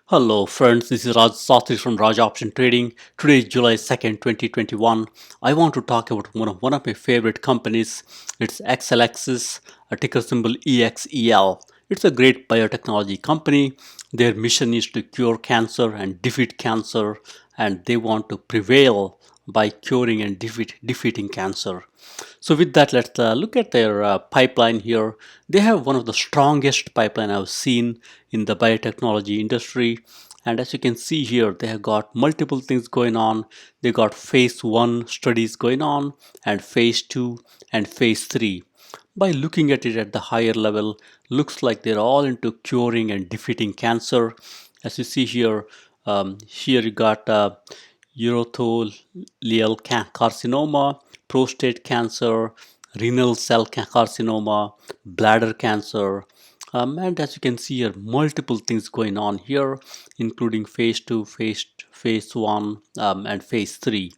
Hello friends, this is Raj Sastry from Raj Option Trading. Today is July 2nd, 2021. I want to talk about one of my favorite companies. It's Exelixis, a ticker symbol EXEL. It's a great biotechnology company. Their mission is to cure cancer and defeat cancer, and they want to prevail by curing and defeating cancer. So with that, let's look at their pipeline here. They have one of the strongest pipeline I've seen in the biotechnology industry. And as you can see here, they have got multiple things going on. They got phase 1 studies going on and phase 2 and phase 3. By looking at it at the higher level, looks like they're all into curing and defeating cancer. As you see here, here you got urothelial carcinoma, prostate cancer, renal cell carcinoma, bladder cancer. And as you can see here, multiple things going on here, including phase 2, phase 1, and phase 3.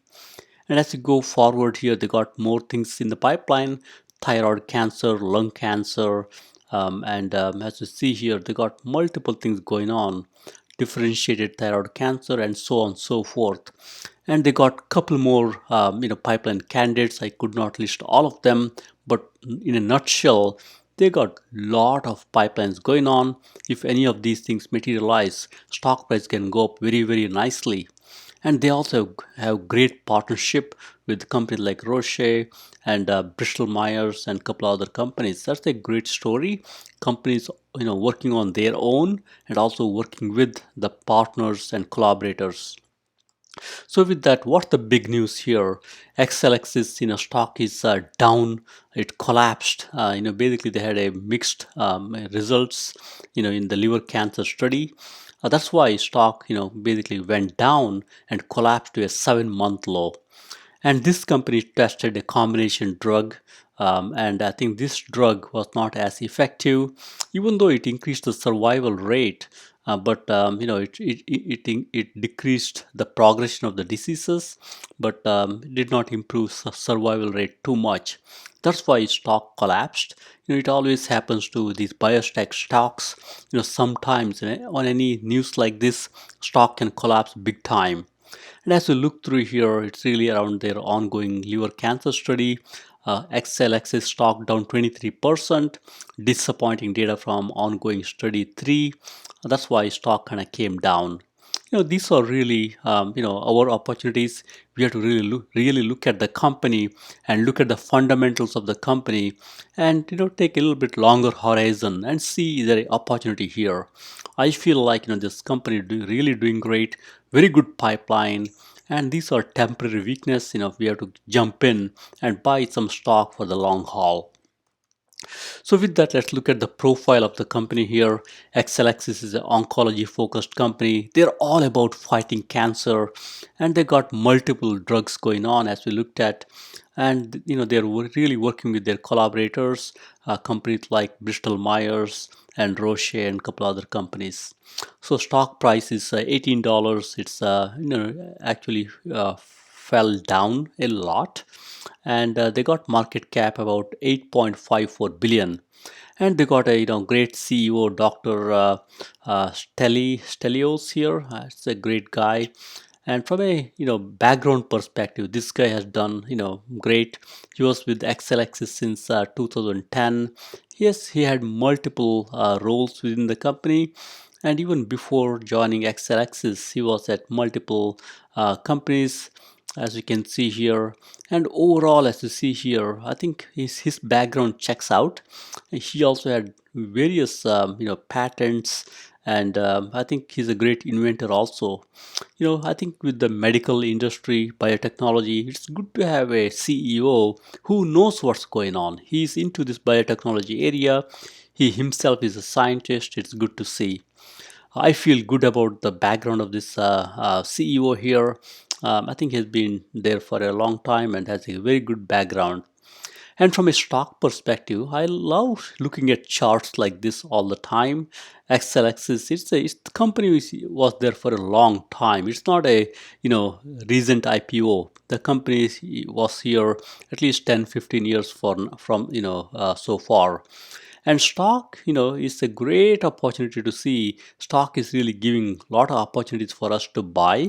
And as you go forward here, they got more things in the pipeline: thyroid cancer, lung cancer, and as you see here, they got multiple things going on: differentiated thyroid cancer, and so on and so forth. And they got couple more pipeline candidates. I could not list all of them, but in a nutshell, they got lot of pipelines going on. If any of these things materialize, stock price can go up very nicely. And they also have great partnership with companies like Roche and Bristol Myers and a couple other companies. That's a great story. Companies working on their own and also working with the partners and collaborators. So with that, what's the big news here? Exelixis, stock is down. It collapsed. Basically they had a mixed results, in the liver cancer study. That's why stock, basically went down and collapsed to a 7-month low. And this company tested a combination drug, and I think this drug was not as effective, even though it increased the survival rate. But it decreased the progression of the diseases, but it did not improve survival rate too much. That's why stock collapsed. It always happens to these biotech stocks. Sometimes on any news like this, stock can collapse big time. And as we look through here, it's really around their ongoing liver cancer study. Exelixis stock down 23%, disappointing data from ongoing study 3. That's why stock kind of came down. These are really our opportunities. We have to really look at the company and look at the fundamentals of the company, and take a little bit longer horizon and see is there an opportunity here. I feel like this company really doing great, very good pipeline, and these are temporary weakness. We have to jump in and buy some stock for the long haul. So with that, let's look at the profile of the company here. Exelixis is an oncology focused company. They're all about fighting cancer, and they got multiple drugs going on as we looked at. And they're really working with their collaborators, companies like Bristol Myers and Roche and a couple other companies. So stock price is $18. It's actually fell down a lot, and they got market cap about 8.54 billion. And they got a great CEO, Dr. Stelios here. It's a great guy. And from a background perspective, this guy has done great. He was with Exelixis since 2010. Yes, he had multiple roles within the company, and even before joining Exelixis, he was at multiple companies, as you can see here. And overall, as you see here, I think his background checks out. He also had various patents, and I think he's a great inventor also. I think with the medical industry, biotechnology, it's good to have a CEO who knows what's going on. He's into this biotechnology area. He himself is a scientist. It's good to see. I feel good about the background of this CEO here. I think he's been there for a long time and has a very good background. And from a stock perspective, I love looking at charts like this all the time. Exelixis, it's the company which was there for a long time. It's not a recent IPO. The company was here at least 10, 15 years from so far. And stock, is a great opportunity to see. Stock is really giving a lot of opportunities for us to buy.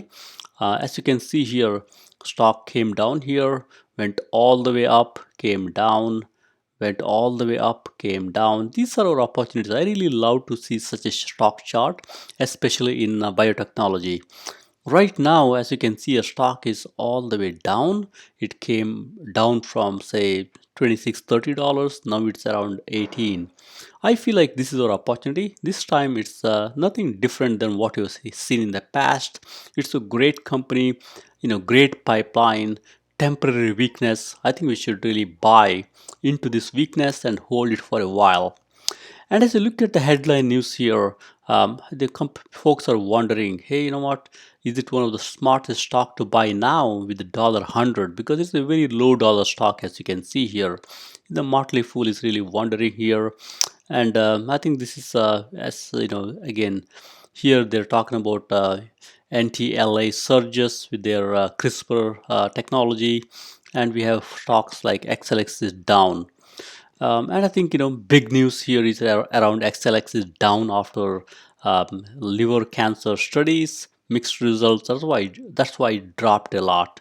As you can see here, stock came down here, went all the way up, came down, went all the way up, came down. These are our opportunities. I really love to see such a stock chart, especially in biotechnology. Right now, as you can see, a stock is all the way down. It came down from say $26-30. Now it's around 18. I feel like this is our opportunity. This time it's nothing different than what you've seen in the past. It's a great company, great pipeline, temporary weakness. I think we should really buy into this weakness and hold it for a while. And as you look at the headline news here, the folks are wondering, hey, you know what? Is it one of the smartest stock to buy now with the $100? Because it's a very low dollar stock, as you can see here. The Motley Fool is really wondering here, and I think this is as again, here they're talking about anti-LA surges with their CRISPR technology, and we have stocks like Exelixis down. And I think big news here is around XLX is down after liver cancer studies, mixed results. That's why it dropped a lot.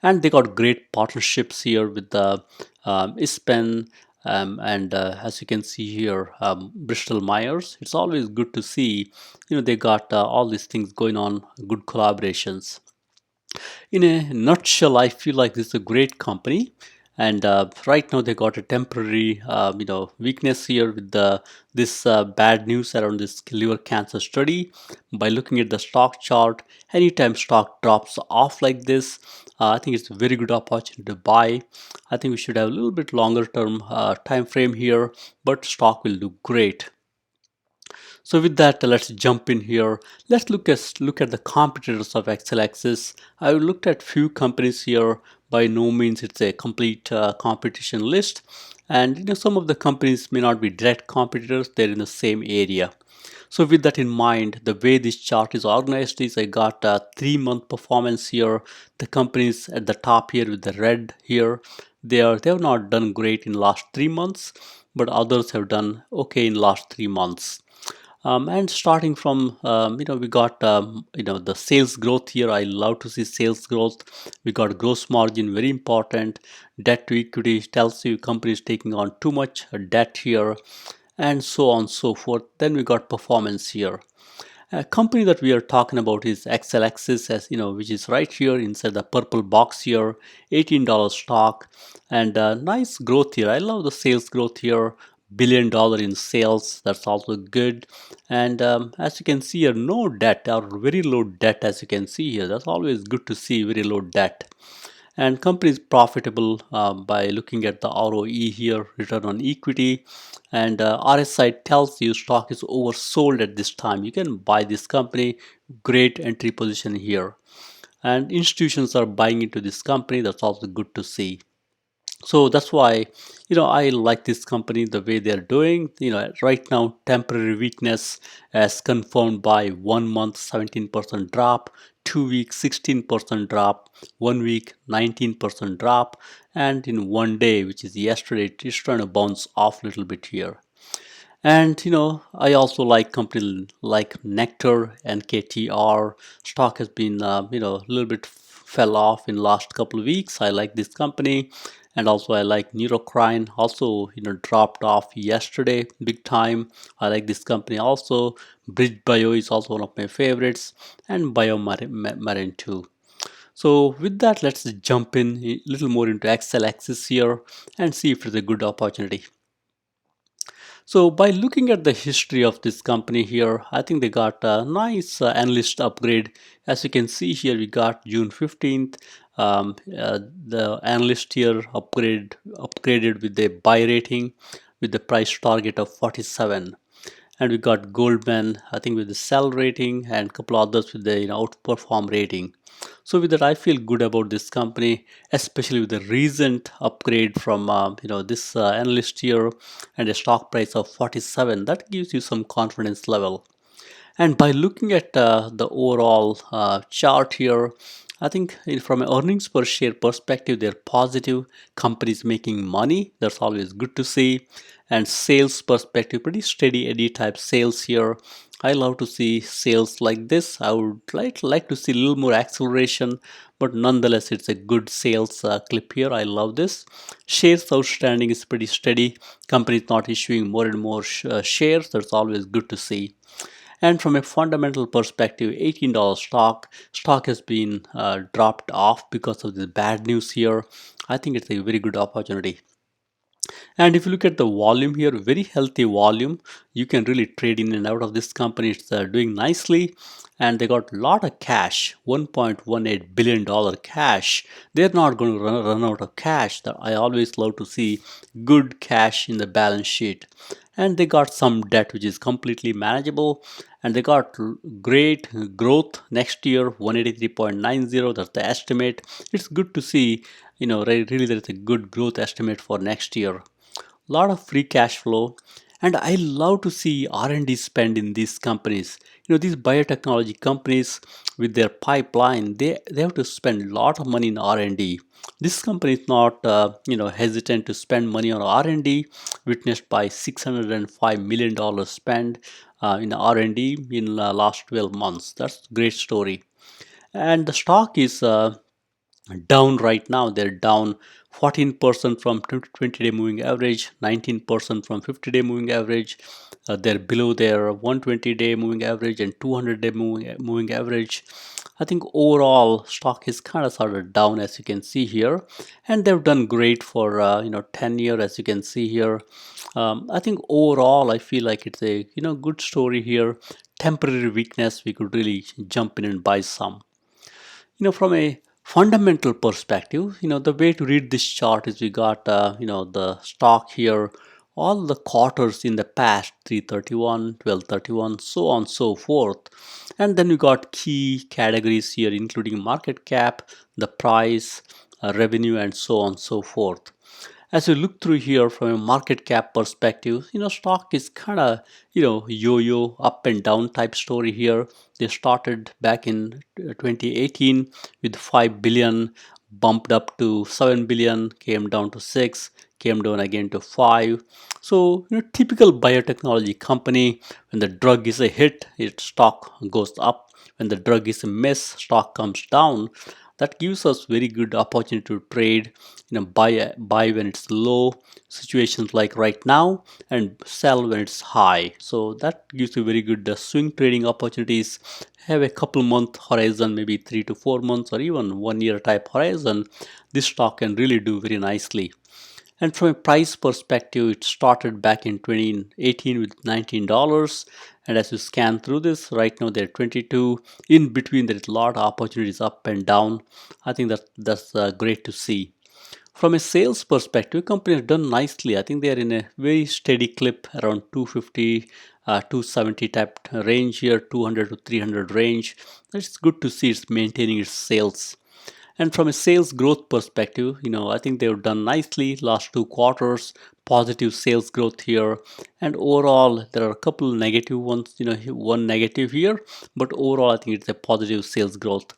And they got great partnerships here with the ISPEN and as you can see here, Bristol Myers. It's always good to see, they got all these things going on, good collaborations. In a nutshell, I feel like this is a great company, and right now they got a temporary weakness here with this bad news around this liver cancer study. By looking at the stock chart, anytime stock drops off like this, I think it's a very good opportunity to buy. I think we should have a little bit longer term time frame here, but stock will do great. So with that, let's jump in here. Let's look at the competitors of Exelixis. I looked at few companies here. By no means it's a complete competition list, and some of the companies may not be direct competitors. They're in the same area. So with that in mind, the way this chart is organized is I got a 3-month performance here. The companies at the top here with the red here, they have not done great in last 3 months, but others have done okay in last 3 months. And starting from, we got, the sales growth here. I love to see sales growth. We got gross margin, very important. Debt to equity tells you company is taking on too much debt here, and so on and so forth. Then we got performance here. A company that we are talking about is Exelixis, as which is right here inside the purple box here, $18 stock, and nice growth here. I love the sales growth here. $1 billion in sales, that's also good. And as you can see here, no debt or very low debt. As you can see here, that's always good to see, very low debt. And company is profitable by looking at the ROE here, return on equity, and RSI tells you stock is oversold at this time. You can buy this company, great entry position here, and institutions are buying into this company. That's also good to see. So that's why I like this company, the way they're doing. Right now, temporary weakness as confirmed by 1 month 17% drop, 2 weeks 16% drop, 1 week 19% drop, and in 1 day, which is yesterday, it's trying to bounce off a little bit here. And I also like company like Nektar, NKTR. Stock has been a little bit fell off in last couple of weeks. I like this company, and also I like Neurocri. Also dropped off yesterday big time. I like this company also. BridgeBio is also one of my favorites, and BioMRN too. So with that, let's jump in a little more into Exelixis here and see if it's a good opportunity. So by looking at the history of this company here, I think they got a nice analyst upgrade. As you can see here, we got June 15th. The analyst here upgraded with a buy rating with the price target of 47. And we got Goldman, I think, with the sell rating, and a couple others with the outperform rating. So with that, I feel good about this company, especially with the recent upgrade from this analyst here and a stock price of 47. That gives you some confidence level. And by looking at the overall chart here, I think from an earnings per share perspective, they're positive. Companies making money. That's always good to see. And sales perspective, pretty steady Eddie type sales here. I love to see sales like this. I would like to see a little more acceleration, but nonetheless it's a good sales clip here. I love this. Shares outstanding is pretty steady. Company is not issuing more and more shares. That's always good to see. And from a fundamental perspective, $18 stock has been dropped off because of the bad news here. I think it's a very good opportunity. And if you look at the volume here, very healthy volume. You can really trade in and out of this company. It's doing nicely. And they got a lot of cash, $1.18 billion cash. They're not going to run out of cash. I always love to see good cash in the balance sheet. And they got some debt which is completely manageable. And they got great growth next year, 183.90. That's the estimate. It's good to see, really there's a good growth estimate for next year. Lot of free cash flow, and I love to see R&D spend in these companies. These biotechnology companies with their pipeline, they have to spend a lot of money in R&D. This company is not hesitant to spend money on R&D, witnessed by $605 million spend in R&D in last 12 months. That's a great story. And the stock is down right now. They're down 14% from 20-day moving average, 19% from 50-day moving average. They're below their 120-day moving average and 200-day moving average. I think overall stock is kind of sort of down, as you can see here, and they've done great for 10 years, as you can see here. I think overall I feel like it's a good story here. Temporary weakness, we could really jump in and buy some. From a fundamental perspective, the way to read this chart is we got the stock here, all the quarters in the past, 331, 1231, so on so forth. And then we got key categories here, including market cap, the price, revenue, and so on so forth. As you look through here from a market cap perspective, stock is kind of, yo-yo up and down type story here. They started back in 2018 with 5 billion, bumped up to 7 billion, came down to 6, came down again to 5. So, typical biotechnology company, when the drug is a hit, its stock goes up. When the drug is a miss, stock comes down. That gives us very good opportunity to trade, buy when it's low, situations like right now, and sell when it's high. So that gives you very good swing trading opportunities. Have a couple month horizon, maybe 3 to 4 months or even 1 year type horizon. This stock can really do very nicely. And from a price perspective, it started back in 2018 with $19. And as you scan through this, right now they're 22. In between, there's a lot of opportunities up and down. I think that's great to see. From a sales perspective, company has done nicely. I think they are in a very steady clip around 250, 270 type range here, 200 to 300 range. That's good to see it's maintaining its sales. And from a sales growth perspective, I think they've done nicely last 2 quarters, positive sales growth here. And overall, there are a couple negative ones, one negative here, but overall, I think it's a positive sales growth.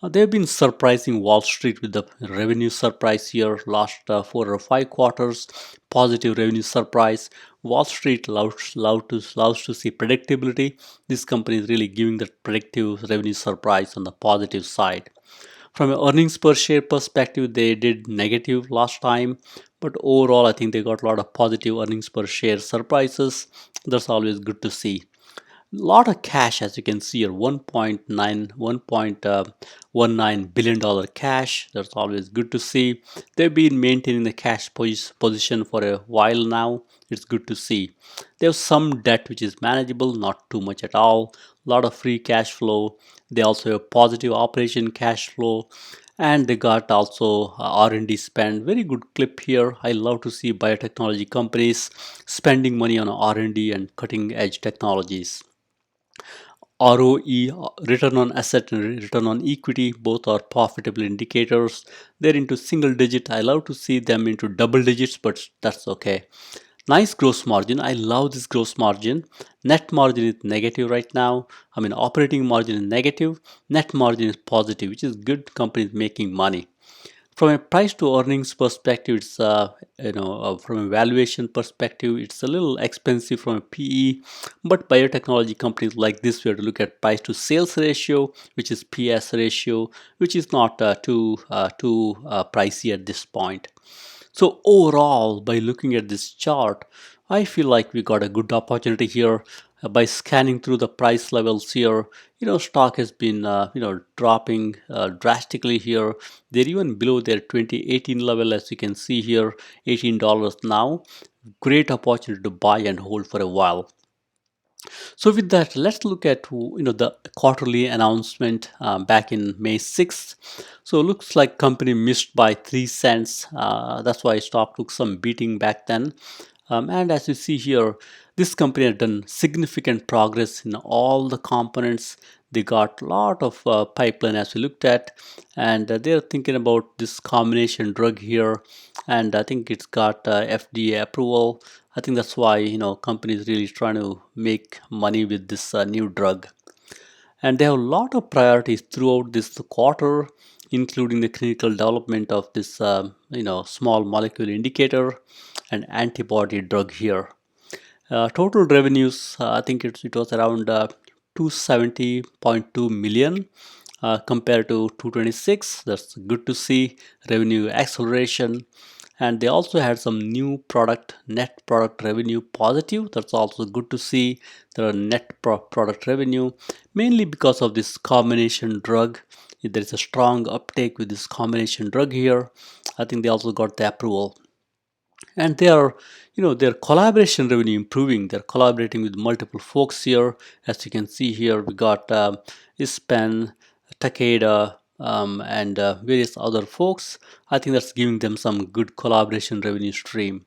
They've been surprising Wall Street with the revenue surprise here last 4 or 5 quarters, positive revenue surprise. Wall Street loves to see predictability. This company is really giving that predictive revenue surprise on the positive side. From an earnings per share perspective, they did negative last time, but overall, I think they got a lot of positive earnings per share surprises. That's always good to see. Lot of cash, as you can see here, $1.19 billion cash. That's always good to see. They've been maintaining the cash position for a while now. It's good to see. They have some debt which is manageable, not too much at all. A lot of free cash flow. They also have positive operation cash flow, and they got also R&D spend. Very good clip here. I love to see biotechnology companies spending money on R&D and cutting edge technologies. ROE, return on asset, and return on equity, both are profitable indicators. They're into single digit. I love to see them into double digits, but that's okay. Nice gross margin. I love this gross margin. Net margin is negative right now. Operating margin is negative. Net margin is positive, which is good. Company is making money. From a price to earnings perspective, it's from a valuation perspective, it's a little expensive from a PE. But biotechnology companies like this, we have to look at price to sales ratio, which is PS ratio, which is not too pricey at this point. So overall, by looking at this chart, I feel like we got a good opportunity here. By scanning through the price levels here, stock has been dropping drastically here. They're even below their 2018 level, as you can see here, $18 now. Great opportunity to buy and hold for a while. So with that, let's look at the quarterly announcement back in May 6th. So it looks like company missed by 3 cents. That's why stock took some beating back then. And as you see here, this company had done significant progress in all the components. They got a lot of pipeline as we looked at, and they're thinking about this combination drug here, and I think it's got FDA approval. I think that's why companies really trying to make money with this new drug, and they have a lot of priorities throughout this quarter, including the clinical development of this small molecule indicator and antibody drug here. Total revenues, I think it was around 270.2 million compared to 226. That's good to see revenue acceleration. And they also had some new net product revenue positive. That's also good to see. There are net product revenue, mainly because of this combination drug. There is a strong uptake with this combination drug here. I think they also got the approval. And their collaboration revenue improving. They're collaborating with multiple folks here. As you can see here, we got ISPEN, Takeda, and various other folks. I think that's giving them some good collaboration revenue stream.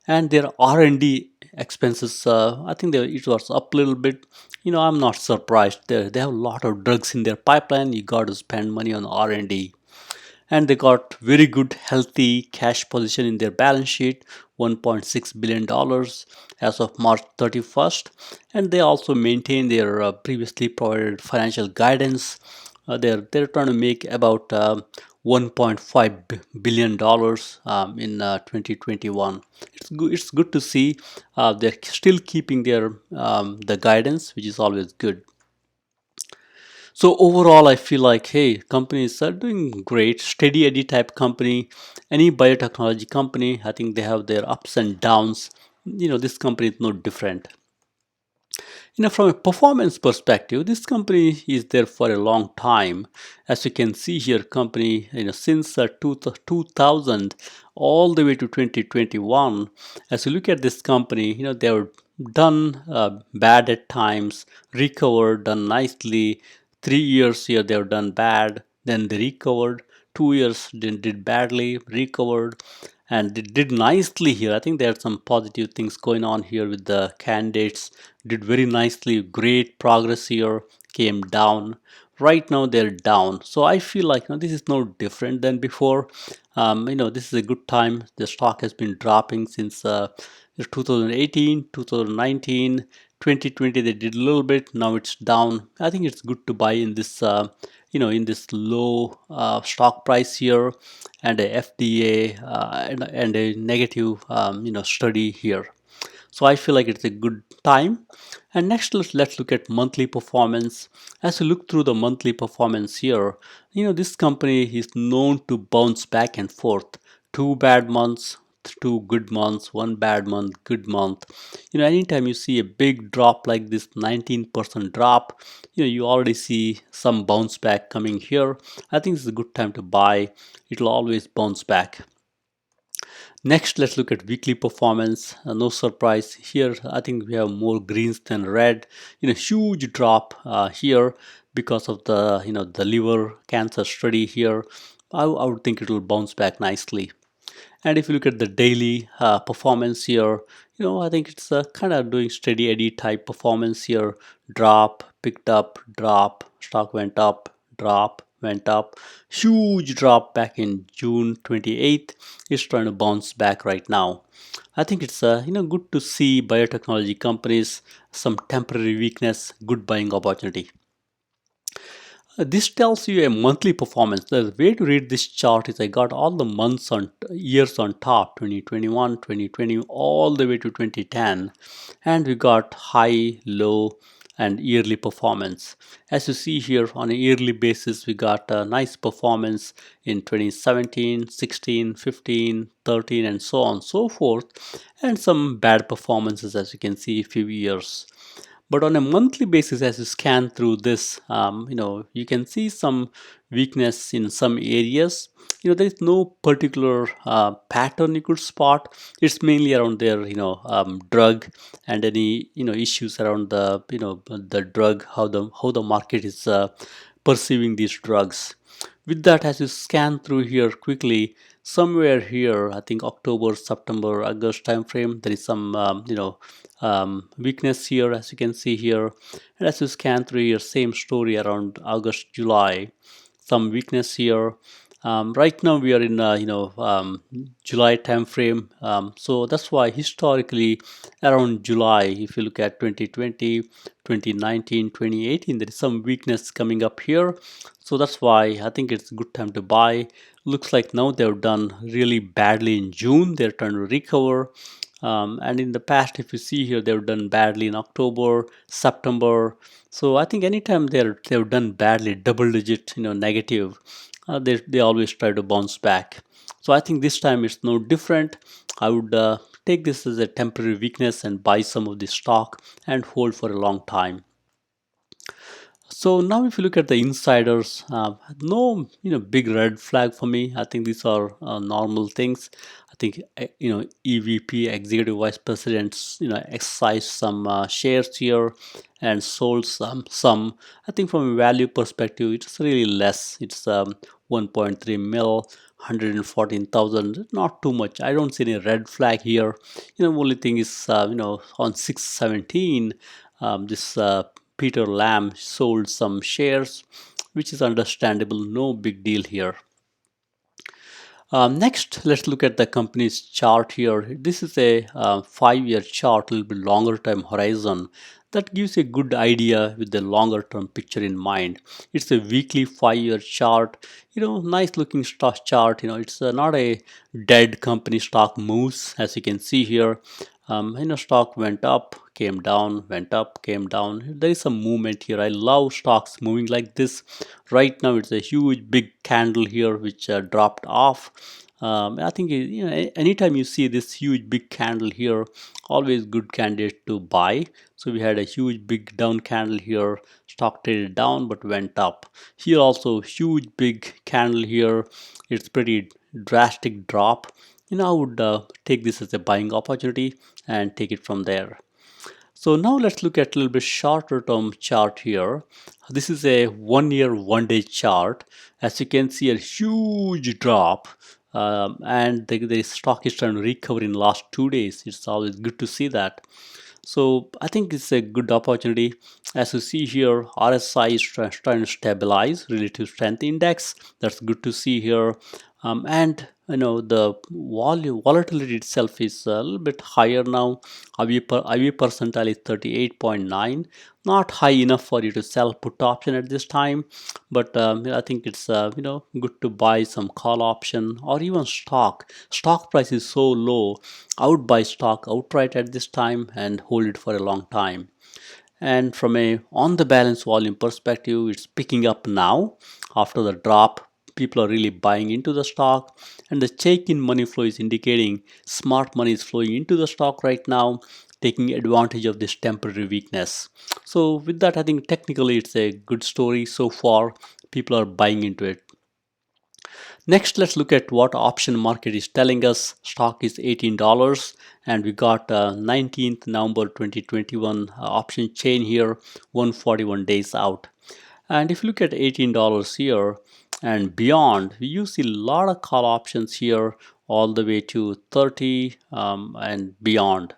And their R&D expenses, I think it was up a little bit. I'm not surprised. They have a lot of drugs in their pipeline. You got to spend money on R&D. And they got very good healthy cash position in their balance sheet, $1.6 billion as of March 31st. And they also maintain their previously provided financial guidance. They're trying to make about $1.5 billion in 2021. It's good to see they're still keeping their the guidance, which is always good. So overall, I feel like, hey, companies are doing great. Steady Eddie type company, any biotechnology company, I think they have their ups and downs. This company is no different. From a performance perspective, this company is there for a long time. As you can see here, company, since 2000 all the way to 2021. As you look at this company, they were done bad at times, recovered, done nicely. 3 years here they have done bad, then they recovered. 2 years did badly, recovered, and they did nicely here. I think there are some positive things going on here with the candidates. Did very nicely, great progress here, came down. Right now they're down. So I feel like this is no different than before. This is a good time. The stock has been dropping since 2018, 2019, 2020 they did a little bit. Now it's down. I think it's good to buy in this in this low stock price here, and a FDA and a negative study here. So I feel like it's a good time. And next, let's look at monthly performance. As you look through the monthly performance here, this company is known to bounce back and forth. 2 bad months, 2 good months, 1 bad month, good month. Anytime you see a big drop like this, 19% drop, you already see some bounce back coming here. I think it's a good time to buy. It'll always bounce back. Next, let's look at weekly performance. No surprise here. I think we have more greens than red. Huge drop here because of the the liver cancer study here. I would think it will bounce back nicely. And if you look at the daily performance here, I think it's kind of doing steady Eddie type performance here. Drop, picked up, drop, stock went up, drop, went up. Huge drop back in June 28th. It's trying to bounce back right now. I think it's good to see biotechnology companies, some temporary weakness, good buying opportunity. This tells you a monthly performance. The way to read this chart is I got all the months on years on top, 2021, 2020, all the way to 2010, and we got high, low, and yearly performance. As you see here, on a yearly basis, we got a nice performance in 2017, 16, 15, 13, and so on and so forth, and some bad performances, as you can see, a few years. But on a monthly basis, as you scan through this, you can see some weakness in some areas. There is no particular pattern you could spot. It's mainly around their drug and any issues around the drug, how the market is perceiving these drugs. With that, as you scan through here quickly, somewhere here, I think October, September, August time frame, there is some weakness here, as you can see here. And as you scan through here, same story around August, July, some weakness here. Right now we are in July time frame, so that's why historically around July, if you look at 2020, 2019, 2018, there is some weakness coming up here. So that's why I think it's a good time to buy. Looks like now they've done really badly in June. They're trying to recover. And in the past, if you see here, they've done badly in October, September. So I think anytime they've done badly, double digit, negative, they always try to bounce back. So I think this time it's no different. I would take this as a temporary weakness and buy some of the stock and hold for a long time. So now if you look at the insiders, no big red flag for me. I think these are normal things. I think EVP, Executive Vice Presidents, exercised some shares here and sold some. I think from a value perspective, it's really less. It's 1.3 mil, 114,000. Not too much. I don't see any red flag here. Only thing is on 617, this Peter Lamb sold some shares, which is understandable, no big deal here. Next, let's look at the company's chart here. This is a 5-year chart, a little bit longer time horizon. That gives a good idea with the longer term picture in mind. It's a weekly 5-year chart, nice looking stock chart. It's not a dead company stock moves, as you can see here. Stock went up, came down, went up, came down. There is some movement here. I love stocks moving like this. Right now, it's a huge big candle here which dropped off. I think anytime you see this huge big candle here, always good candidate to buy. So we had a huge big down candle here. Stock traded down but went up. Here also huge big candle here. It's pretty drastic drop. I would take this as a buying opportunity and take it from there. So now let's look at a little bit shorter term chart here. This is a 1 year, 1 day chart. As you can see, a huge drop, and the stock is trying to recover in last 2 days. It's always good to see that. So I think it's a good opportunity. As you see here, RSI is trying to stabilize, relative strength index. That's good to see here. And the volatility itself is a little bit higher now. IV percentile is 38.9. Not high enough for you to sell put option at this time, but I think it's good to buy some call option or even stock. Stock price is so low. I would buy stock outright at this time and hold it for a long time. And from a on the balance volume perspective, it's picking up now after the drop. People are really buying into the stock, and the check-in money flow is indicating smart money is flowing into the stock right now, taking advantage of this temporary weakness. So with that, I think technically it's a good story so far. People are buying into it. Next, let's look at what option market is telling us. Stock is $18, and we got 19th November 2021 option chain here, 141 days out. And if you look at $18 here and beyond, you see a lot of call options here all the way to 30 and beyond.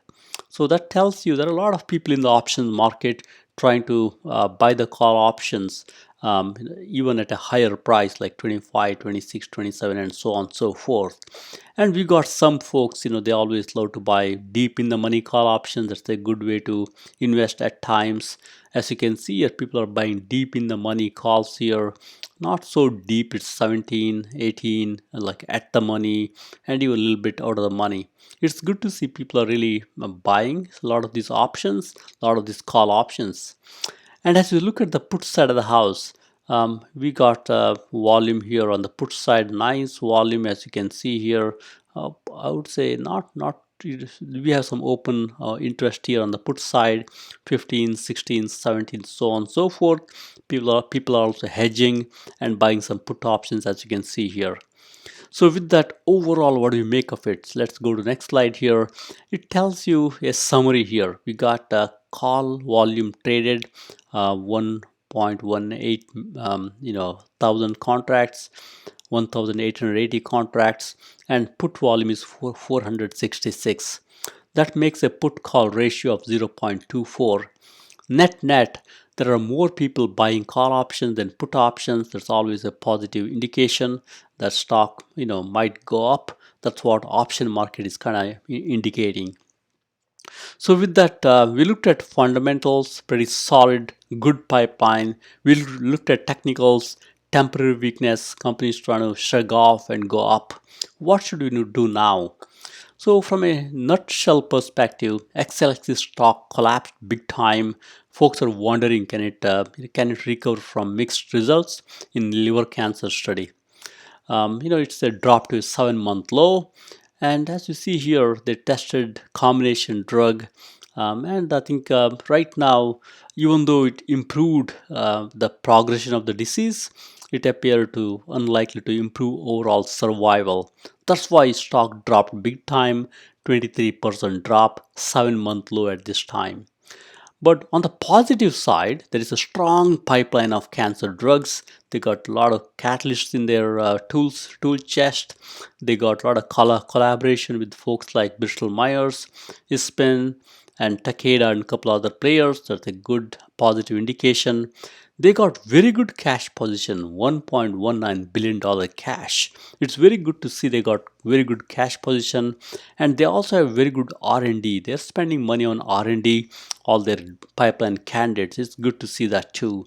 So that tells you there are a lot of people in the options market trying to buy the call options, even at a higher price like 25, 26, 27, and so on and so forth. And we got some folks, they always love to buy deep in the money call options. That's a good way to invest at times. As you can see here, people are buying deep in the money calls here. Not so deep, it's 17, 18, like at the money, and even a little bit out of the money. It's good to see people are really buying a lot of these options, a lot of these call options. And as we look at the put side of the house, we got volume here on the put side, nice volume as you can see here. I would say not we have some open interest here on the put side, 15, 16, 17, so on and so forth. People are also hedging and buying some put options as you can see here. So with that, overall, what do you make of it? So let's go to the next slide here. It tells you a summary here. We got call volume traded 1.18 thousand contracts, 1,880 contracts, and put volume is 466. That makes a put call ratio of 0.24. Net, there are more people buying call options than put options. That's always a positive indication that stock might go up. That's what option market is kind of indicating. So with that, we looked at fundamentals, pretty solid, good pipeline. We looked at technicals, temporary weakness, companies trying to shrug off and go up. What should we do now? So from a nutshell perspective, Exelixis stock collapsed big time. Folks are wondering, can it recover from mixed results in liver cancer study? It's a drop to a 7-month low. And as you see here, they tested combination drug. And I think right now, even though it improved the progression of the disease, it appeared to unlikely to improve overall survival. That's why stock dropped big time, 23% drop, 7-month low at this time. But on the positive side, there is a strong pipeline of cancer drugs. They got a lot of catalysts in their tool chest. They got a lot of collaboration with folks like Bristol Myers, Spin, and Takeda and a couple other players. That's a good positive indication. They got very good cash position, $1.19 billion cash. It's very good to see they got very good cash position, and they also have very good R&D. They're spending money on R&D, all their pipeline candidates. It's good to see that too.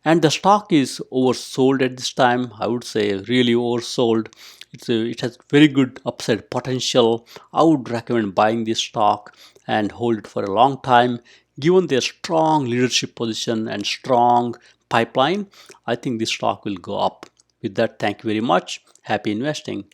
And the stock is oversold at this time. I would say really oversold. It has very good upside potential. I would recommend buying this stock and hold it for a long time. Given their strong leadership position and strong pipeline, I think this stock will go up. With that, thank you very much. Happy investing.